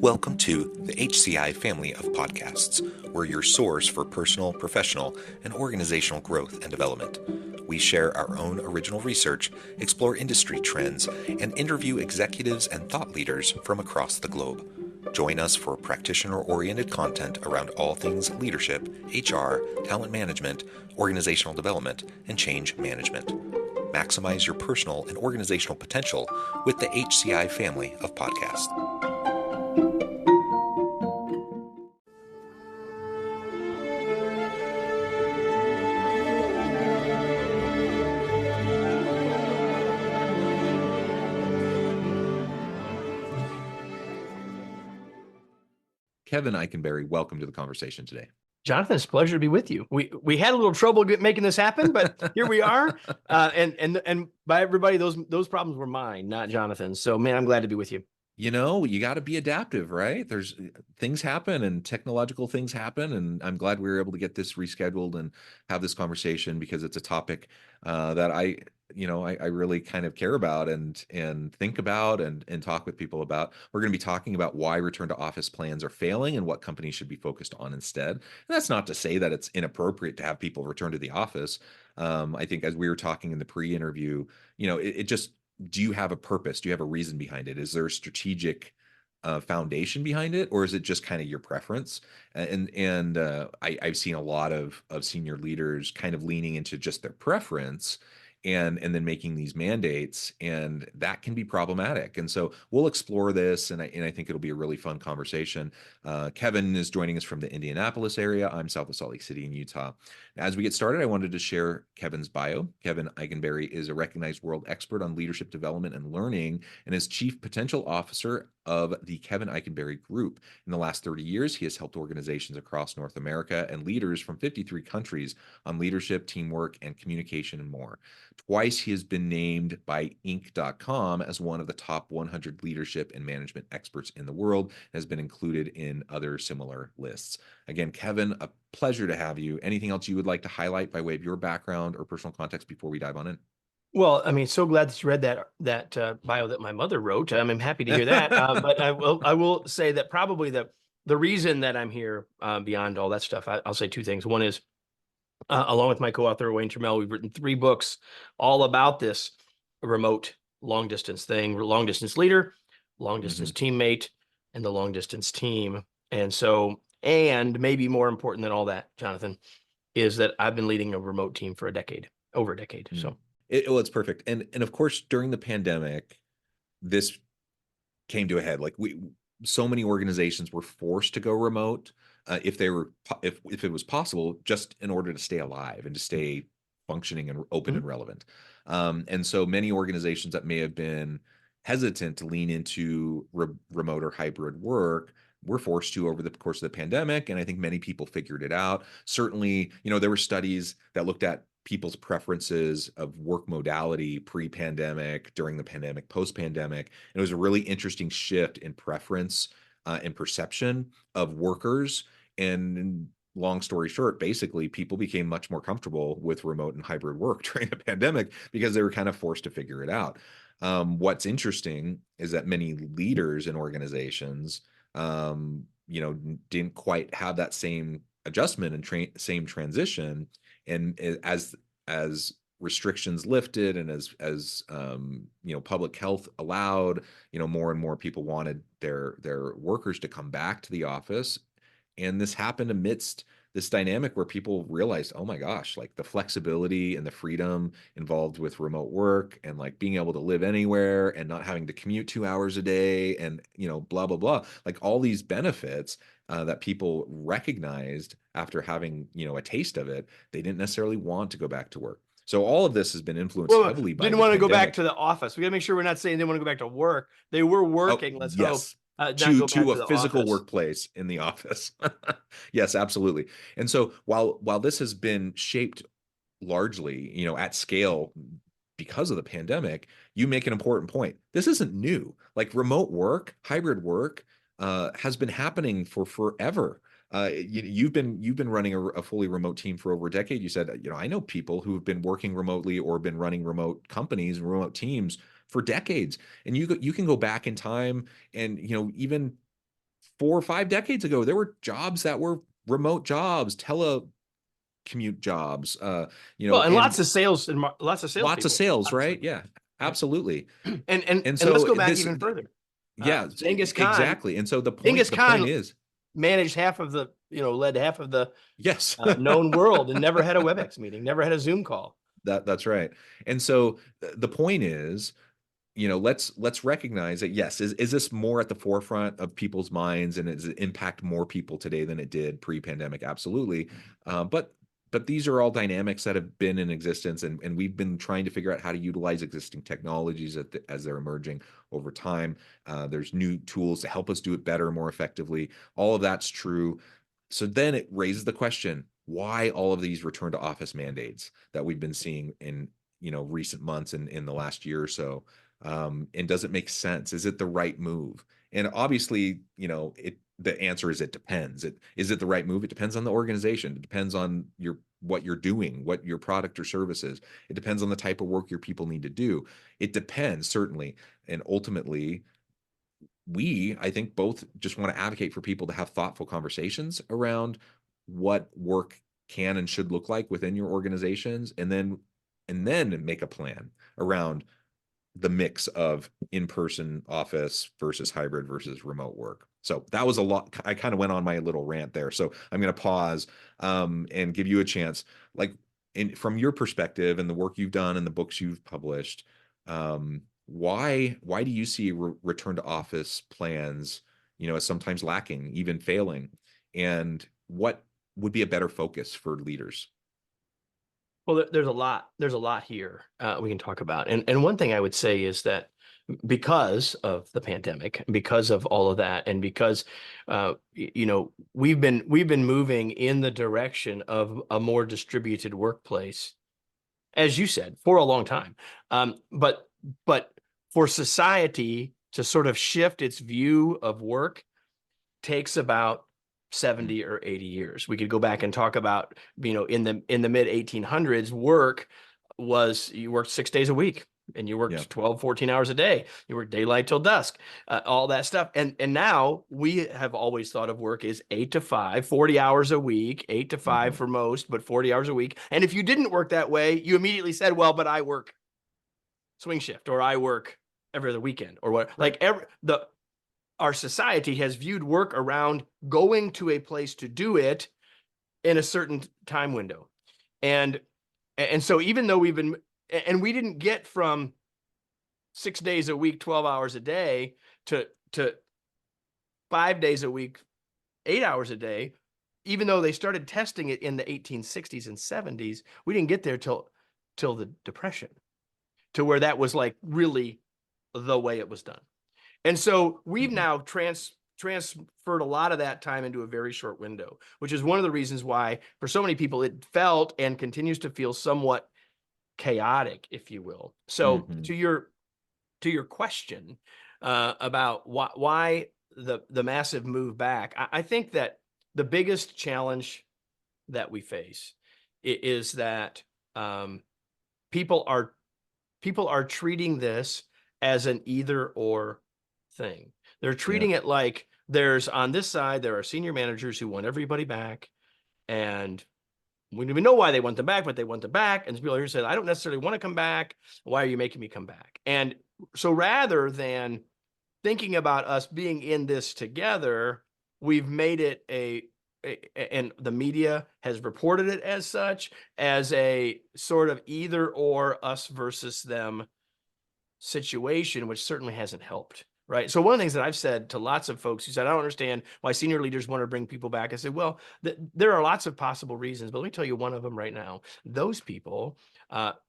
Welcome to the HCI family of podcasts. We're your source for personal, professional, and organizational growth and development. We share our own original research, explore industry trends, and interview executives and thought leaders from across the globe. Join us for practitioner-oriented content around all things leadership, HR, talent management, organizational development, and change management. Maximize your personal and organizational potential with the HCI family of podcasts. Kevin Eikenberry, welcome to the conversation today. Jonathan, it's a pleasure to be with you. We had a little trouble making this happen, but here we are. And by everybody, those problems were mine, not Jonathan's. So, man, I'm glad to be with you. You know, you got to be adaptive, right? There's things happen and technological things happen. And I'm glad we were able to get this rescheduled and have this conversation because it's a topic that I really kind of care about and think about and talk with people about. We're going to be talking about why return to office plans are failing and what companies should be focused on instead. And that's not to say that it's inappropriate to have people return to the office. I think as we were talking in the pre-interview, it just, do you have a purpose? Do you have a reason behind it? Is there a strategic foundation behind it, or is it just kind of your preference? I've seen a lot of senior leaders kind of leaning into just their preference and then making these mandates, and that can be problematic. And so we'll explore this, and I think it'll be a really fun conversation. Kevin is joining us from the Indianapolis area. I'm south of Salt Lake City in Utah. As we get started, I wanted to share Kevin's bio. Kevin Eikenberry is a recognized world expert on leadership development and learning and is Chief Potential Officer of the Kevin Eikenberry Group. In the last 30 years, he has helped organizations across North America and leaders from 53 countries on leadership, teamwork, and communication and more. Twice, he has been named by Inc.com as one of the top 100 leadership and management experts in the world, and has been included in other similar lists. Again, Kevin, a pleasure to have you. Anything else you would like to highlight by way of your background or personal context before we dive on in? Well, I mean, so glad that you read that bio that my mother wrote. I'm happy to hear that. But I will say that probably the reason that I'm here, beyond all that stuff, I'll say two things. One is, along with my co-author Wayne Trammell, we've written 3 books all about this remote long distance thing: long distance leader, long distance teammate, and the long distance team. And so, and maybe more important than all that, Jonathan, is that I've been leading a remote team for over a decade. So. It's perfect. And of course, during the pandemic, this came to a head. Like so many organizations were forced to go remote if it was possible, just in order to stay alive and to stay functioning and open and relevant. And so many organizations that may have been hesitant to lean into remote or hybrid work were forced to over the course of the pandemic. And I think many people figured it out. Certainly, there were studies that looked at people's preferences of work modality pre-pandemic, during the pandemic, post-pandemic. And it was a really interesting shift in preference and perception of workers. And long story short, basically, people became much more comfortable with remote and hybrid work during the pandemic because they were kind of forced to figure it out. What's interesting is that many leaders in organizations, didn't quite have that same adjustment and same transition. And as restrictions lifted and as public health allowed, more and more people wanted their workers to come back to the office. And this happened amidst this dynamic where people realized, oh my gosh, like the flexibility and the freedom involved with remote work and like being able to live anywhere and not having to commute 2 hours a day and, blah, blah, blah, like all these benefits that people recognized after having, a taste of it, they didn't necessarily want to go back to work. So all of this has been influenced heavily by didn't want to go back to the office. We got to make sure we're not saying they want to go back to work. They were working. Let's hope. To a physical workplace in the office. Yes, absolutely. And so while this has been shaped largely, at scale because of the pandemic, you make an important point. This isn't new. Like remote work, hybrid work has been happening for forever. You've been running a fully remote team for over a decade. You said, I know people who have been working remotely or been running remote companies and remote teams for decades. And you can go back in time and, even 4 or 5 decades ago, there were jobs that were remote jobs, telecommute jobs, Well, and and lots of lots of salespeople, sales, right? obviously. Yeah, Yep. absolutely. And And let's so go back this, even further. yeah, Genghis Khan, exactly. And so Genghis the point Khan is, managed half of the, led half of the yes, known world and never had a WebEx meeting, never had a Zoom call. that's right. And so the point is, let's recognize that, yes, is this more at the forefront of people's minds, and does it impact more people today than it did pre-pandemic? Absolutely. But these are all dynamics that have been in existence, and we've been trying to figure out how to utilize existing technologies as they're emerging over time. There's new tools to help us do it better, more effectively. All of that's true. So then it raises the question, why all of these return to office mandates that we've been seeing in recent months and in the last year or so? And does it make sense? Is it the right move? And obviously, the answer is it depends. Is it the right move? It depends on the organization. It depends on what you're doing, what your product or service is. It depends on the type of work your people need to do. It depends, certainly. And ultimately, I think, both just want to advocate for people to have thoughtful conversations around what work can and should look like within your organizations, and then make a plan around the mix of in-person office versus hybrid versus remote work. So that was a lot. I kind of went on my little rant there. So I'm going to pause and give you a chance, like, from your perspective and the work you've done and the books you've published. Why do you see return to office plans, as sometimes lacking, even failing? And what would be a better focus for leaders? Well, there's a lot here we can talk about. And one thing I would say is that because of the pandemic, because of all of that, and because we've been moving in the direction of a more distributed workplace, as you said, for a long time. But for society to sort of shift its view of work takes about 70 or 80 years. We could go back and talk about, in the mid 1800s, you worked 6 days a week, and you worked Yeah. 12, 14 hours a day. You worked daylight till dusk, all that stuff. And now we have always thought of work as 8 to 5, 40 hours a week, 8 to 5 Mhm. for most, but 40 hours a week. And if you didn't work that way, you immediately said, well, but I work swing shift, or I work every other weekend, or what, Right. our society has viewed work around going to a place to do it in a certain time window. And so even though we didn't get from 6 days a week, 12 hours a day to 5 days a week, 8 hours a day, even though they started testing it in the 1860s and 70s, we didn't get there till the Depression, to where that was like really the way it was done. And so we've Mhm. now transferred a lot of that time into a very short window, which is one of the reasons why, for so many people, it felt and continues to feel somewhat chaotic, if you will. So Mhm. to your question about why the massive move back, I think that the biggest challenge that we face is that people are treating this as an either or thing. They're Yeah. treating it like on this side, there are senior managers who want everybody back, and we don't even know why they want them back, but they want them back. And people here say, I don't necessarily want to come back. Why are you making me come back? And so rather than thinking about us being in this together, we've made it and the media has reported it as such, as a sort of either or, us versus them situation, which certainly hasn't helped. Right. So one of the things that I've said to lots of folks who said, I don't understand why senior leaders want to bring people back. I said, well, there are lots of possible reasons, but let me tell you one of them right now. Those people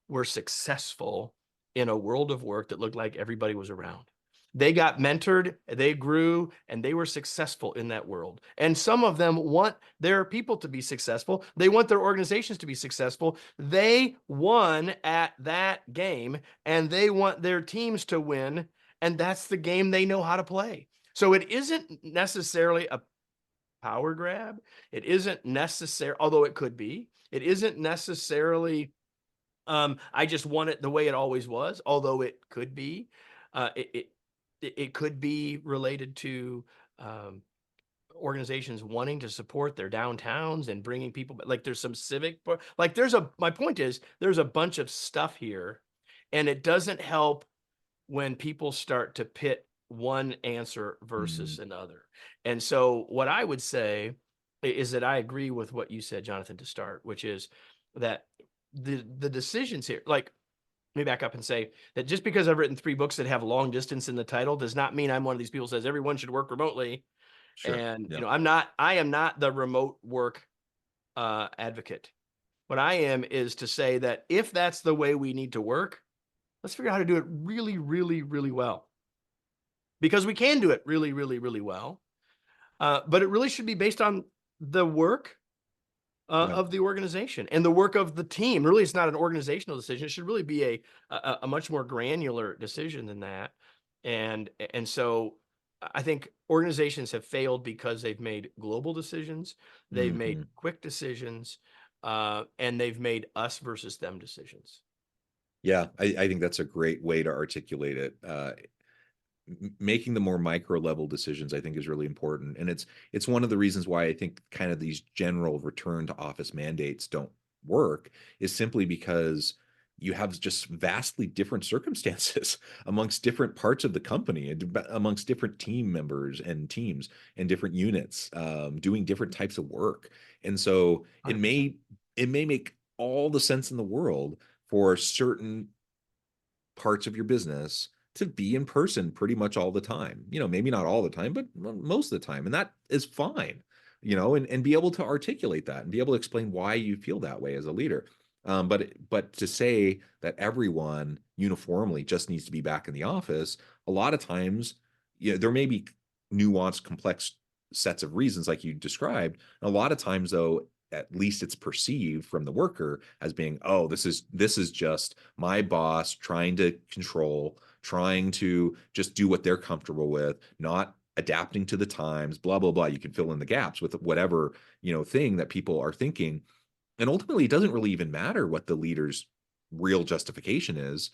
were successful in a world of work that looked like everybody was around. They got mentored, they grew, and they were successful in that world. And some of them want their people to be successful. They want their organizations to be successful. They won at that game, and they want their teams to win. And that's the game they know how to play. So it isn't necessarily a power grab. It isn't necessary, although it could be. It isn't necessarily, I just want it the way it always was, although it could be. It could be related to organizations wanting to support their downtowns and bringing people, like there's some civic, like my point is there's a bunch of stuff here, and it doesn't help when people start to pit one answer versus another. And so what I would say is that I agree with what you said, Jonathan, to start, which is that the decisions here, like, let me back up and say that just because I've written 3 books that have long distance in the title does not mean I'm one of these people who says everyone should work remotely. Sure. And, Yeah. I am not the remote work advocate. What I am is to say that if that's the way we need to work, let's figure out how to do it really, really, really well. Because we can do it really, really, really well. But it really should be based on the work of the organization and the work of the team. Really, it's not an organizational decision. It should really be a much more granular decision than that. And so I think organizations have failed because they've made global decisions, they've made quick decisions, and they've made us versus them decisions. Yeah, I think that's a great way to articulate it. Making the more micro level decisions, I think, is really important, and it's one of the reasons why I think kind of these general return to office mandates don't work, is simply because you have just vastly different circumstances amongst different parts of the company and amongst different team members and teams and different units, doing different types of work, and so 100%. it may make all the sense in the world for certain parts of your business to be in person pretty much all the time. Maybe not all the time, but most of the time. And that is fine, and be able to articulate that and be able to explain why you feel that way as a leader. But to say that everyone uniformly just needs to be back in the office, a lot of times, there may be nuanced, complex sets of reasons like you described. And a lot of times, though, at least it's perceived from the worker as being, oh, this is just my boss trying to control, trying to just do what they're comfortable with, not adapting to the times, blah blah blah. You can fill in the gaps with whatever thing that people are thinking, and ultimately it doesn't really even matter what the leader's real justification is,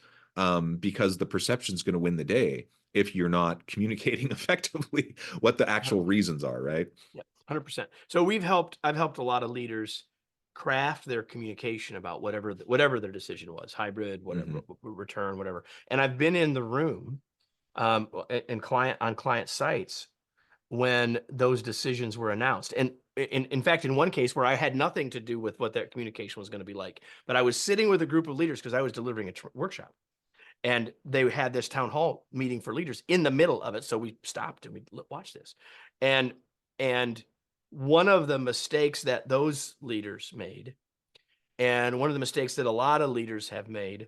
because the perception is going to win the day if you're not communicating effectively what the actual reasons are, right? Yeah, 100%. So I've helped a lot of leaders craft their communication about whatever their decision was, hybrid, whatever, return, whatever. And I've been in the room on client sites when those decisions were announced. And in fact, in one case where I had nothing to do with what that communication was going to be like, but I was sitting with a group of leaders because I was delivering a workshop. And they had this town hall meeting for leaders in the middle of it. So we stopped and we watched this. And one of the mistakes that those leaders made, and one of the mistakes that a lot of leaders have made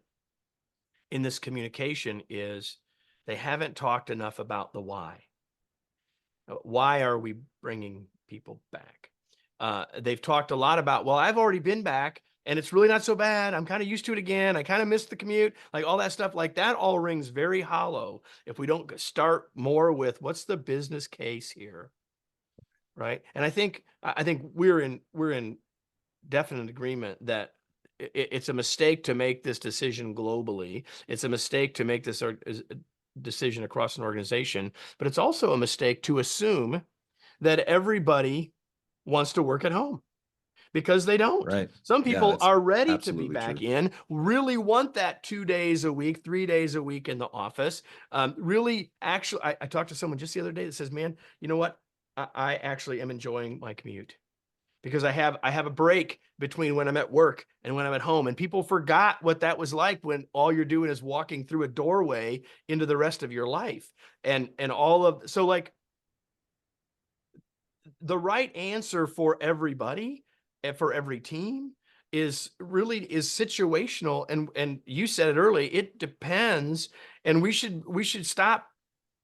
in this communication, is they haven't talked enough about the why. Why are we bringing people back? They've talked a lot about, well, I've already been back and it's really not so bad. I'm kind of used to it again. I kind of missed the commute, like all that stuff. Like that all rings very hollow if we don't start more with what's the business case here, right? And I think we're in definite agreement that it's a mistake to make this decision globally. It's a mistake to make this decision across an organization, but it's also a mistake to assume that everybody wants to work at home, because they don't. Right. Some Yeah, people that's are ready to be absolutely back true. in, really want that 2 days a week, 3 days a week in the office. Really, actually, I talked to someone just the other day that says, man, you know what? I actually am enjoying my commute because I have a break between when I'm at work and when I'm at home. And people forgot what that was like when all you're doing is walking through a doorway into the rest of your life. And so like the right answer for everybody and for every team is situational. And you said it early, it depends. And we should stop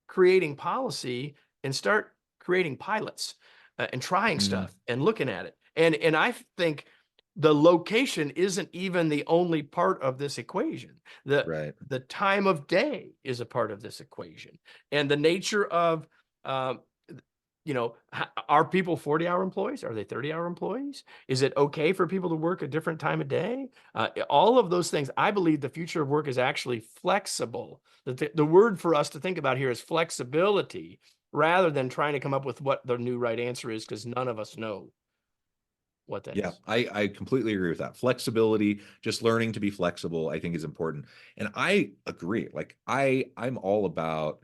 creating policy and start creating pilots and trying stuff and looking at it. And I think the location isn't even the only part of this equation. Right. The time of day is a part of this equation, and the nature of are people 40-hour employees? Are they 30-hour employees? Is it okay for people to work a different time of day? All of those things. I believe the future of work is actually flexible. The word for us to think about here is flexibility, rather than trying to come up with what the new right answer is, because none of us know what that Yeah, is. I completely agree with that. Flexibility, just learning to be flexible, I think is important. And I agree. Like I'm all about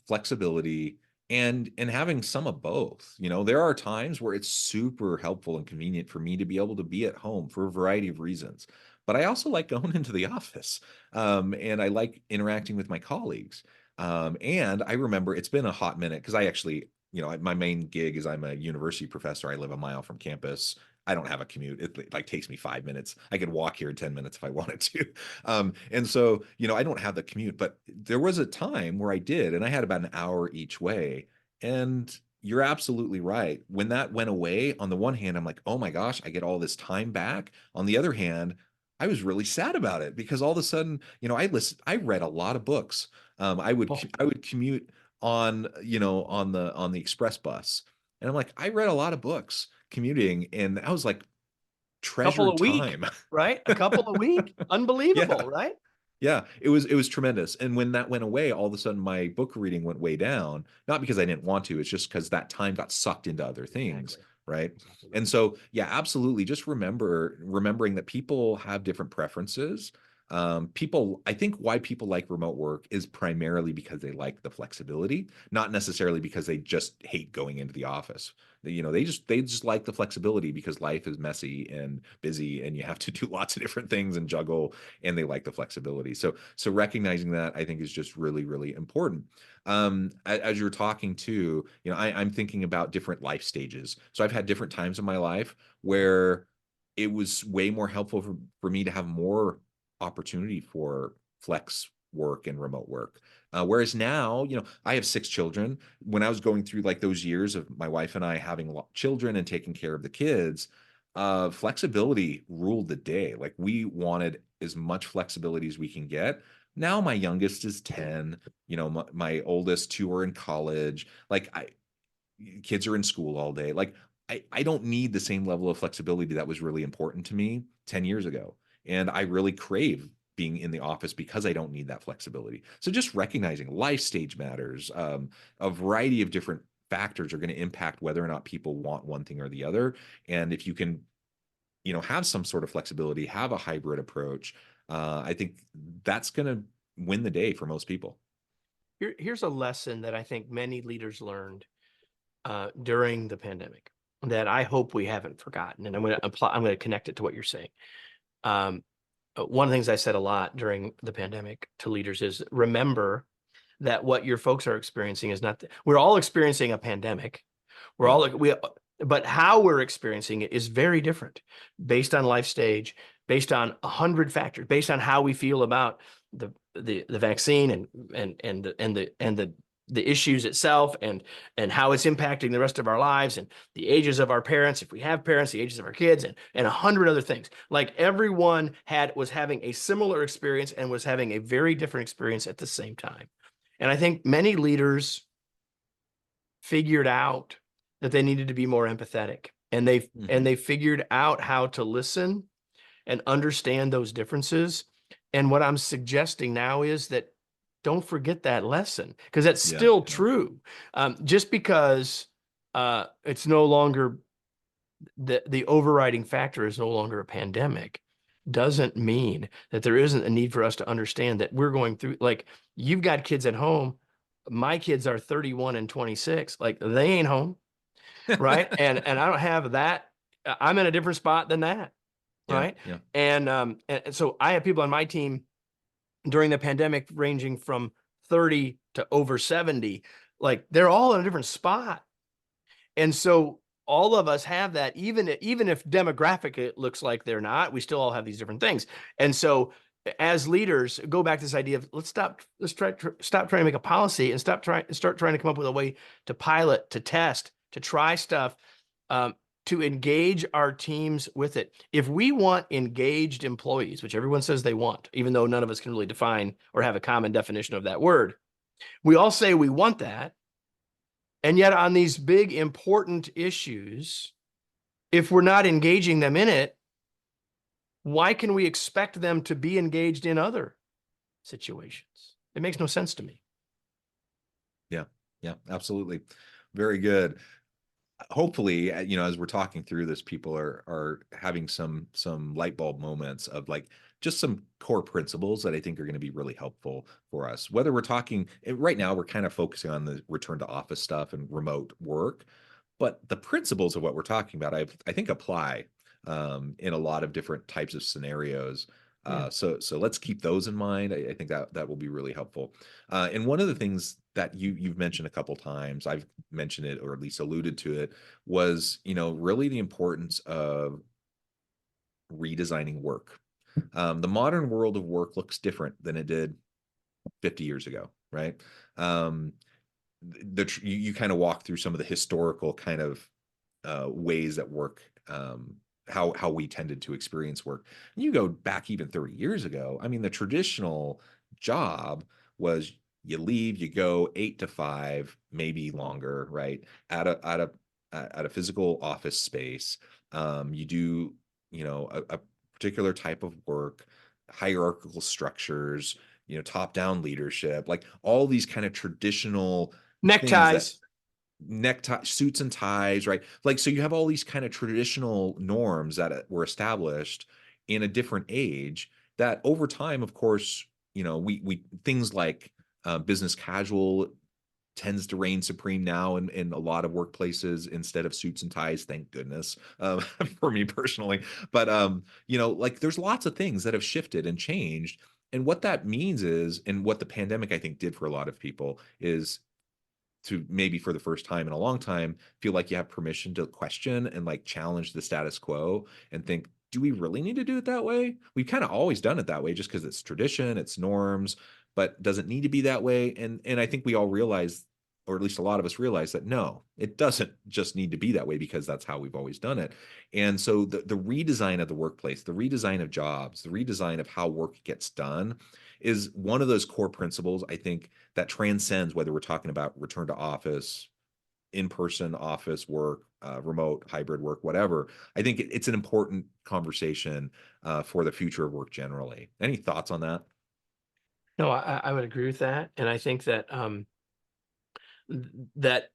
flexibility and having some of both. There are times where it's super helpful and convenient for me to be able to be at home for a variety of reasons. But I also like going into the office. And I like interacting with my colleagues. And I remember it's been a hot minute because I actually my main gig is I'm a university professor. I live a mile from campus. I don't have a commute. It like takes me 5 minutes. I could walk here in 10 minutes if I wanted to. And so, I don't have the commute, but there was a time where I did, and I had about an hour each way. And you're absolutely right. When that went away, on the one hand, I'm like, oh my gosh, I get all this time back. On the other hand, I was really sad about it because all of a sudden, I read a lot of books. I would commute on the express bus, and I'm like, I read a lot of books commuting, and I was like, Couple treasured a week, time. right? A couple a week. Yeah, Unbelievable, right? yeah, it was tremendous. And when that went away, all of a sudden my book reading went way down, not because I didn't want to, it's just because that time got sucked into other things, Exactly. right? Exactly right. And so, yeah, absolutely, just remembering that people have different preferences. I think why people like remote work is primarily because they like the flexibility, not necessarily because they just hate going into the office. They just like the flexibility because life is messy and busy, and you have to do lots of different things and juggle, and they like the flexibility. So recognizing that, I think, is just really, really important. As you're talking to, I'm thinking about different life stages. So I've had different times in my life where it was way more helpful for me to have more opportunity for flex work and remote work. Whereas now, I have 6 children. When I was going through like those years of my wife and I having children and taking care of the kids, flexibility ruled the day. Like we wanted as much flexibility as we can get. Now my youngest is 10. My oldest 2 are in college. Kids are in school all day. Like I don't need the same level of flexibility that was really important to me 10 years ago. And I really crave being in the office because I don't need that flexibility. So just recognizing life stage matters, a variety of different factors are going to impact whether or not people want one thing or the other. And if you can, have some sort of flexibility, have a hybrid approach, I think that's going to win the day for most people. Here's a lesson that I think many leaders learned during the pandemic that I hope we haven't forgotten. And I'm going to connect it to what you're saying. One of the things I said a lot during the pandemic to leaders is remember that what your folks are experiencing is not, we're all experiencing a pandemic. But how we're experiencing it is very different based on life stage, based on 100 factors, based on how we feel about the vaccine and the issues itself and how it's impacting the rest of our lives and the ages of our parents, if we have parents, the ages of our kids, and 100 other things. Like everyone was having a similar experience and was having a very different experience at the same time. And I think many leaders figured out that they needed to be more empathetic, and they figured out how to listen and understand those differences. And what I'm suggesting now is that don't forget that lesson, because that's still true. Just because it's no longer the overriding factor is no longer a pandemic doesn't mean that there isn't a need for us to understand that we're going through, like, you've got kids at home. My kids are 31 and 26. Like, they ain't home. Right. And I don't have that. I'm in a different spot than that. Right. Yeah. And so I have people on my team during the pandemic ranging from 30 to over 70. Like, they're all in a different spot. And so all of us have that, even if demographic it looks like they're not, we still all have these different things. And so as leaders, go back to this idea of stop trying to make a policy and start trying to come up with a way to pilot, to test, to try stuff, to engage our teams with it. If we want engaged employees, which everyone says they want, even though none of us can really define or have a common definition of that word, we all say we want that. And yet on these big, important issues, if we're not engaging them in it, why can we expect them to be engaged in other situations? It makes no sense to me. Yeah, yeah, absolutely. Very good. Hopefully, as we're talking through this, people are having some light bulb moments of like just some core principles that I think are going to be really helpful for us. Whether we're talking right now, we're kind of focusing on the return to office stuff and remote work, but the principles of what we're talking about, I think apply in a lot of different types of scenarios. Yeah. So let's keep those in mind. I think that will be really helpful. And one of the things that you've mentioned a couple times, I've mentioned it or at least alluded to it, was really the importance of redesigning work. The modern world of work looks different than it did 50 years ago, right? You kind of walk through some of the historical kind of ways that work, how we tended to experience work. And you go back even 30 years ago. I mean, the traditional job was you leave, you go 8 to 5, maybe longer, right? At a physical office space. You do, a particular type of work, hierarchical structures, top-down leadership, like all these kind of traditional things that Neckties. necktie suits and ties, right? Like, so you have all these kind of traditional norms that were established in a different age that over time, of course, we things like business casual tends to reign supreme now in a lot of workplaces instead of suits and ties, thank goodness, for me personally. But like there's lots of things that have shifted and changed. And what that means is, and what the pandemic I think did for a lot of people is to maybe for the first time in a long time feel like you have permission to question and like challenge the status quo and think, do we really need to do it that way? We've kind of always done it that way just because it's tradition, it's norms, but does it need to be that way? And I think we all realize, or at least a lot of us realize, that no, it doesn't just need to be that way because that's how we've always done it. And so the redesign of the workplace, the redesign of jobs, the redesign of how work gets done is one of those core principles, I think, that transcends whether we're talking about return to office, in-person office work, remote, hybrid work, whatever. I think it's an important conversation for the future of work generally. Any thoughts on that? No, I would agree with that. And I think that that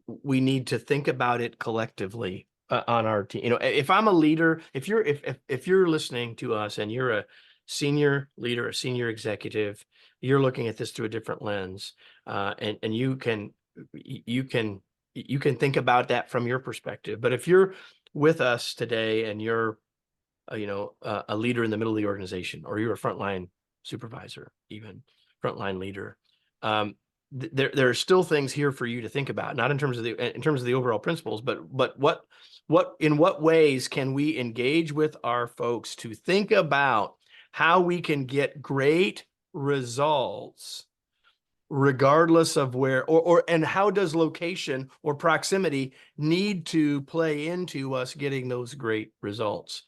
we need to think about it collectively on our team. If I'm a leader, if you're listening to us and you're a senior leader, a senior executive, you're looking at this through a different lens, and you can think about that from your perspective. But if you're with us today and you're a leader in the middle of the organization, or you're a frontline supervisor, even frontline leader, there are still things here for you to think about, not in terms of the overall principles, but in what ways can we engage with our folks to think about how we can get great results regardless of where, and how does location or proximity need to play into us getting those great results?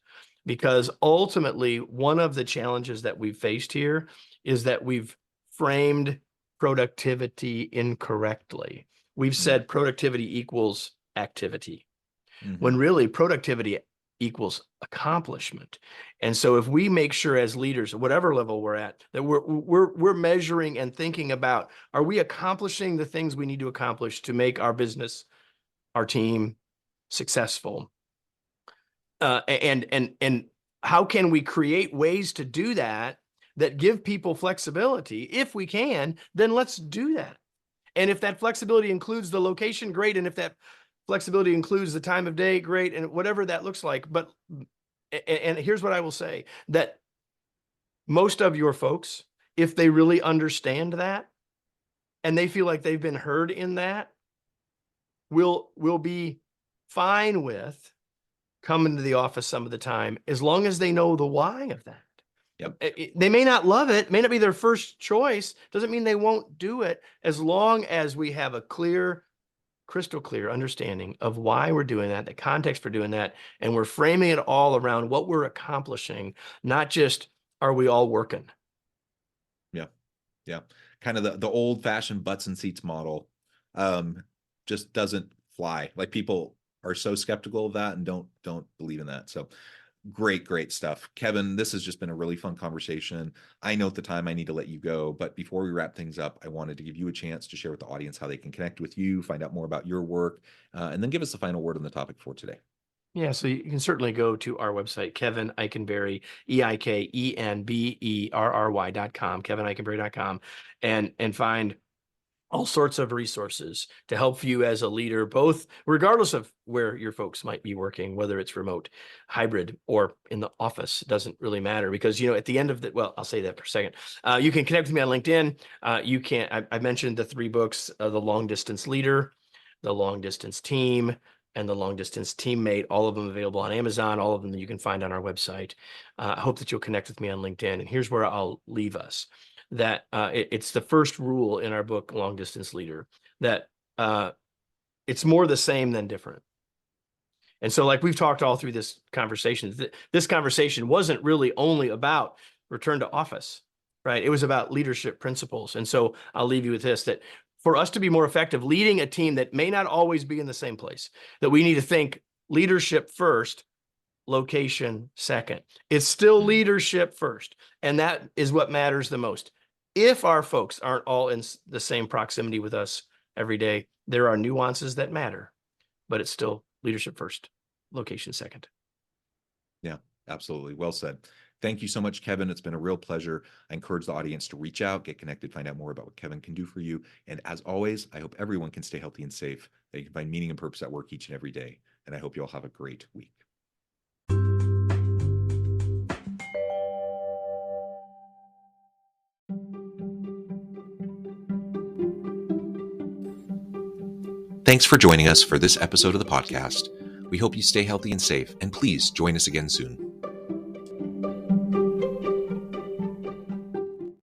Because ultimately, one of the challenges that we've faced here is that we've framed productivity incorrectly. We've said productivity equals activity, when really productivity equals accomplishment. And so if we make sure as leaders, whatever level we're at, that we're measuring and thinking about, are we accomplishing the things we need to accomplish to make our business, our team successful? And how can we create ways to do that give people flexibility? If we can, then let's do that. And if that flexibility includes the location, great. And if that flexibility includes the time of day, great. And whatever that looks like. But, and here's what I will say, that most of your folks, if they really understand that, and they feel like they've been heard in that, will be fine with coming to the office some of the time, as long as they know the why of that. Yep. They may not love it, may not be their first choice, doesn't mean they won't do it, as long as we have a crystal clear understanding of why we're doing that, the context for doing that, and we're framing it all around what we're accomplishing, not just, are we all working? Yeah. Yeah. Kind of the old fashioned butts and seats model. just doesn't fly. Like, people are so skeptical of that and don't believe in that. So great stuff. Kevin, this has just been a really fun conversation. I know at the time I need to let you go, but before we wrap things up, I wanted to give you a chance to share with the audience how they can connect with you, find out more about your work, and then give us the final word on the topic for today. Yeah, so you can certainly go to our website, Kevin Eikenberry, EIKENBERRY.com, kevineikenberry.com, and find all sorts of resources to help you as a leader, both regardless of where your folks might be working, whether it's remote, hybrid, or in the office. It doesn't really matter, because, you know, at the end of the, well, I'll say that for a second. You can connect with me on LinkedIn. I mentioned the 3 books, The Long Distance Leader, The Long Distance Team, and The Long Distance Teammate, all of them available on Amazon, all of them that you can find on our website. I hope that you'll connect with me on LinkedIn. And here's where I'll leave us. That it's the first rule in our book, Long Distance Leader, that it's more the same than different. And so, like we've talked all through this conversation, this conversation wasn't really only about return to office, right? It was about leadership principles. And so I'll leave you with this, that for us to be more effective leading a team that may not always be in the same place, that we need to think leadership first, location second. It's still leadership first. And that is what matters the most. If our folks aren't all in the same proximity with us every day, there are nuances that matter, but it's still leadership first, location second. Yeah, absolutely. Well said. Thank you so much, Kevin. It's been a real pleasure. I encourage the audience to reach out, get connected, find out more about what Kevin can do for you. And as always, I hope everyone can stay healthy and safe, that you can find meaning and purpose at work each and every day. And I hope you all have a great week. Thanks for joining us for this episode of the podcast. We hope you stay healthy and safe, and please join us again soon.